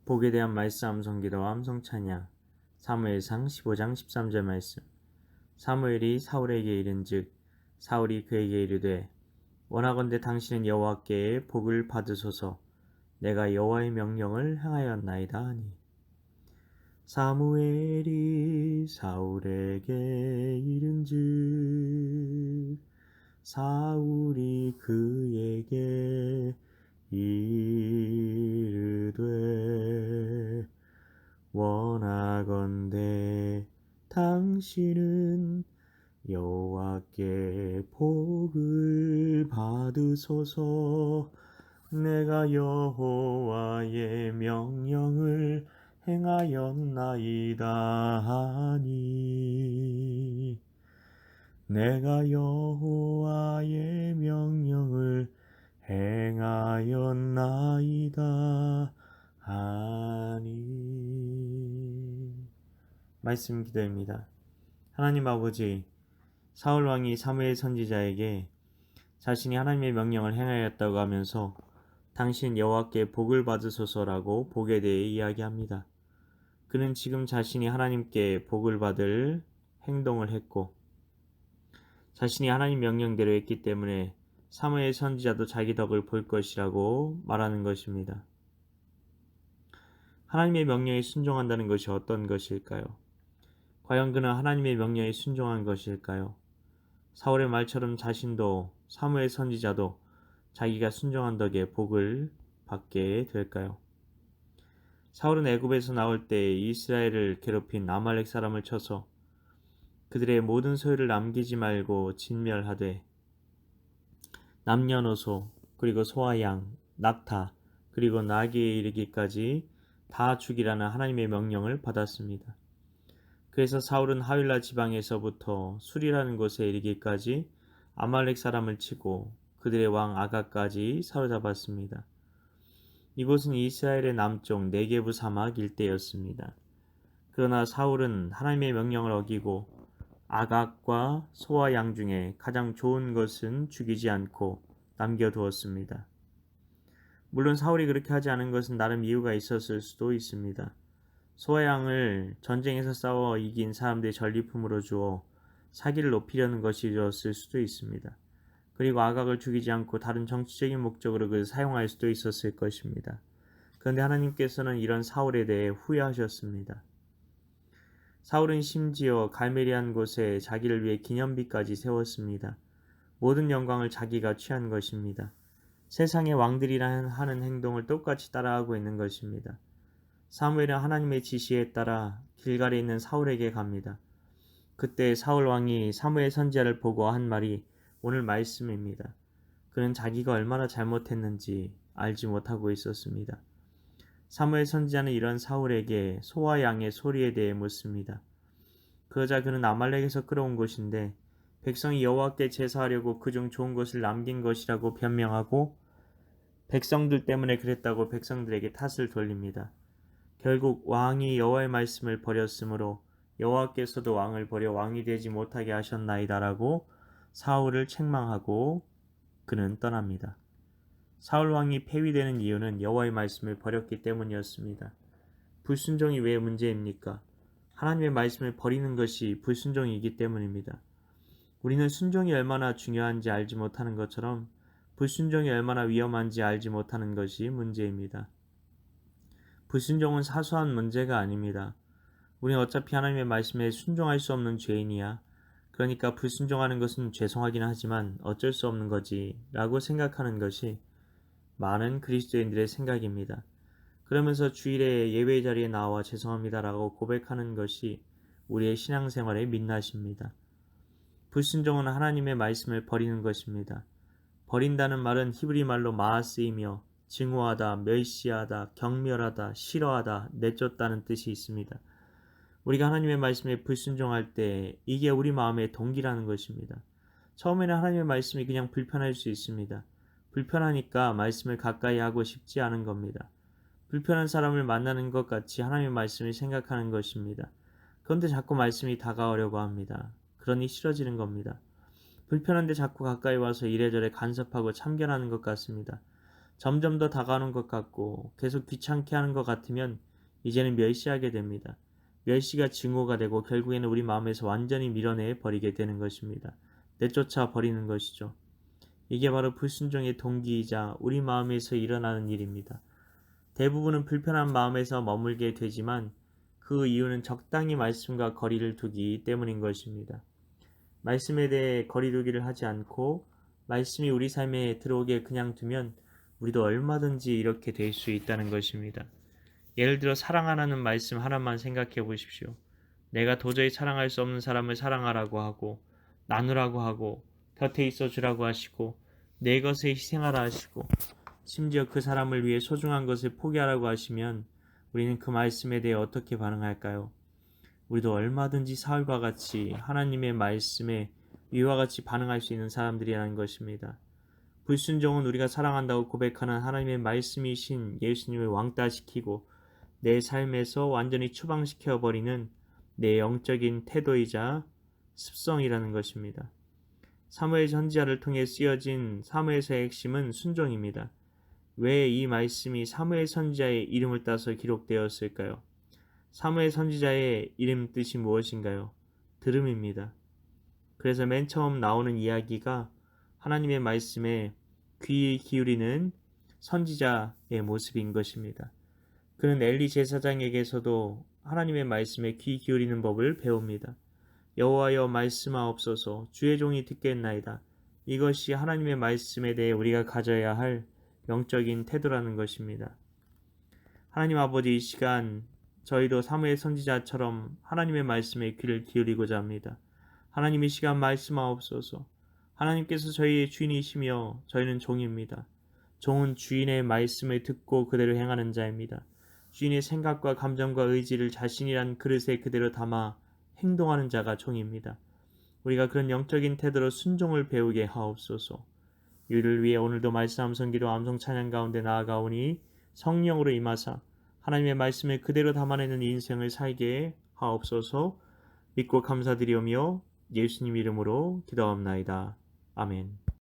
복에 대한 말씀 암송기도와 암송찬양. 사무엘상 15장 13절 말씀. 사무엘이 사울에게 이른즉 사울이 그에게 이르되 원하건대 당신은 여호와께 복을 받으소서. 내가 여호와의 명령을 행하였나이다 하니. 사무엘이 사울에게 이른즉 사울이 그에게 이르되 원하건대 당신은 여호와께 복을 받으소서. 내가 여호와의 명령을 행하였나이다 하니. 내가 여호와의 명령을 행하였나이다 하니. 말씀 기도입니다. 하나님 아버지, 사울 왕이 사무엘 선지자에게 자신이 하나님의 명령을 행하였다고 하면서 당신 여호와께 복을 받으소서라고 복에 대해 이야기합니다. 그는 지금 자신이 하나님께 복을 받을 행동을 했고 자신이 하나님 명령대로 했기 때문에 사무엘 선지자도 자기 덕을 볼 것이라고 말하는 것입니다. 하나님의 명령에 순종한다는 것이 어떤 것일까요? 과연 그는 하나님의 명령에 순종한 것일까요? 사울의 말처럼 자신도 사무엘 선지자도 자기가 순종한 덕에 복을 받게 될까요? 사울은 애굽에서 나올 때 이스라엘을 괴롭힌 아말렉 사람을 쳐서 그들의 모든 소유를 남기지 말고 진멸하되 남녀노소 그리고 소와 양, 낙타 그리고 나귀에 이르기까지 다 죽이라는 하나님의 명령을 받았습니다. 그래서 사울은 하윌라 지방에서부터 술이라는 곳에 이르기까지 아말렉 사람을 치고 그들의 왕 아각까지 사로잡았습니다. 이곳은 이스라엘의 남쪽 네게부 사막 일대였습니다. 그러나 사울은 하나님의 명령을 어기고 아각과 소와 양 중에 가장 좋은 것은 죽이지 않고 남겨두었습니다. 물론 사울이 그렇게 하지 않은 것은 나름 이유가 있었을 수도 있습니다. 소와 양을 전쟁에서 싸워 이긴 사람들의 전리품으로 주어 사기를 높이려는 것이었을 수도 있습니다. 그리고 아각을 죽이지 않고 다른 정치적인 목적으로 그를 사용할 수도 있었을 것입니다. 그런데 하나님께서는 이런 사울에 대해 후회하셨습니다. 사울은 심지어 갈멜이한 곳에 자기를 위해 기념비까지 세웠습니다. 모든 영광을 자기가 취한 것입니다. 세상의 왕들이라 하는 행동을 똑같이 따라하고 있는 것입니다. 사무엘은 하나님의 지시에 따라 길갈에 있는 사울에게 갑니다. 그때 사울 왕이 사무엘 선지자를 보고 한 말이 오늘 말씀입니다. 그는 자기가 얼마나 잘못했는지 알지 못하고 있었습니다. 사무엘 선지자는 이런 사울에게 소와 양의 소리에 대해 묻습니다. 그러자 그는 아말렉에서 끌어온 것인데 백성이 여호와께 제사하려고 그중 좋은 것을 남긴 것이라고 변명하고 백성들 때문에 그랬다고 백성들에게 탓을 돌립니다. 결국 왕이 여호와의 말씀을 버렸으므로 여호와께서도 왕을 버려 왕이 되지 못하게 하셨나이다라고 사울을 책망하고 그는 떠납니다. 사울 왕이 폐위되는 이유는 여호와의 말씀을 버렸기 때문이었습니다. 불순종이 왜 문제입니까? 하나님의 말씀을 버리는 것이 불순종이기 때문입니다. 우리는 순종이 얼마나 중요한지 알지 못하는 것처럼 불순종이 얼마나 위험한지 알지 못하는 것이 문제입니다. 불순종은 사소한 문제가 아닙니다. 우리는 어차피 하나님의 말씀에 순종할 수 없는 죄인이야. 그러니까 불순종하는 것은 죄송하긴 하지만 어쩔 수 없는 거지 라고 생각하는 것이 많은 그리스도인들의 생각입니다. 그러면서 주일에 예배 자리에 나와 죄송합니다라고 고백하는 것이 우리의 신앙생활의 민낯입니다. 불순종은 하나님의 말씀을 버리는 것입니다. 버린다는 말은 히브리 말로 마아스이며 증오하다, 멸시하다, 경멸하다, 싫어하다, 내쫓다는 뜻이 있습니다. 우리가 하나님의 말씀에 불순종할 때 이게 우리 마음의 동기라는 것입니다. 처음에는 하나님의 말씀이 그냥 불편할 수 있습니다. 불편하니까 말씀을 가까이 하고 싶지 않은 겁니다. 불편한 사람을 만나는 것 같이 하나님의 말씀을 생각하는 것입니다. 그런데 자꾸 말씀이 다가오려고 합니다. 그러니 싫어지는 겁니다. 불편한데 자꾸 가까이 와서 이래저래 간섭하고 참견하는 것 같습니다. 점점 더 다가오는 것 같고 계속 귀찮게 하는 것 같으면 이제는 멸시하게 됩니다. 멸시가 증오가 되고 결국에는 우리 마음에서 완전히 밀어내 버리게 되는 것입니다. 내쫓아 버리는 것이죠. 이게 바로 불순종의 동기이자 우리 마음에서 일어나는 일입니다. 대부분은 불편한 마음에서 머물게 되지만 그 이유는 적당히 말씀과 거리를 두기 때문인 것입니다. 말씀에 대해 거리 두기를 하지 않고 말씀이 우리 삶에 들어오게 그냥 두면 우리도 얼마든지 이렇게 될 수 있다는 것입니다. 예를 들어 사랑하라는 말씀 하나만 생각해 보십시오. 내가 도저히 사랑할 수 없는 사람을 사랑하라고 하고 나누라고 하고 곁에 있어 주라고 하시고 내 것을 희생하라 하시고 심지어 그 사람을 위해 소중한 것을 포기하라고 하시면 우리는 그 말씀에 대해 어떻게 반응할까요? 우리도 얼마든지 사울과 같이 하나님의 말씀에 이와 같이 반응할 수 있는 사람들이라는 것입니다. 불순종은 우리가 사랑한다고 고백하는 하나님의 말씀이신 예수님을 왕따시키고 내 삶에서 완전히 추방시켜버리는 내 영적인 태도이자 습성이라는 것입니다. 사무엘 선지자를 통해 쓰여진 사무엘서의 핵심은 순종입니다. 왜 이 말씀이 사무엘 선지자의 이름을 따서 기록되었을까요? 사무엘 선지자의 이름 뜻이 무엇인가요? 들음입니다. 그래서 맨 처음 나오는 이야기가 하나님의 말씀에 귀 기울이는 선지자의 모습인 것입니다. 그는 엘리 제사장에게서도 하나님의 말씀에 귀 기울이는 법을 배웁니다. 여호와여 말씀하옵소서 주의 종이 듣겠나이다. 이것이 하나님의 말씀에 대해 우리가 가져야 할 영적인 태도라는 것입니다. 하나님 아버지, 이 시간 저희도 사무엘 선지자처럼 하나님의 말씀에 귀를 기울이고자 합니다. 하나님, 이 시간 말씀하옵소서. 하나님께서 저희의 주인이시며 저희는 종입니다. 종은 주인의 말씀을 듣고 그대로 행하는 자입니다. 주인의 생각과 감정과 의지를 자신이란 그릇에 그대로 담아 행동하는 자가 종입니다. 우리가 그런 영적인 태도로 순종을 배우게 하옵소서. 이를 위해 오늘도 말씀 암송기도 암송 찬양 가운데 나아가오니 성령으로 임하사 하나님의 말씀을 그대로 담아내는 인생을 살게 하옵소서. 믿고 감사드리오며 예수님 이름으로 기도합나이다. 아멘.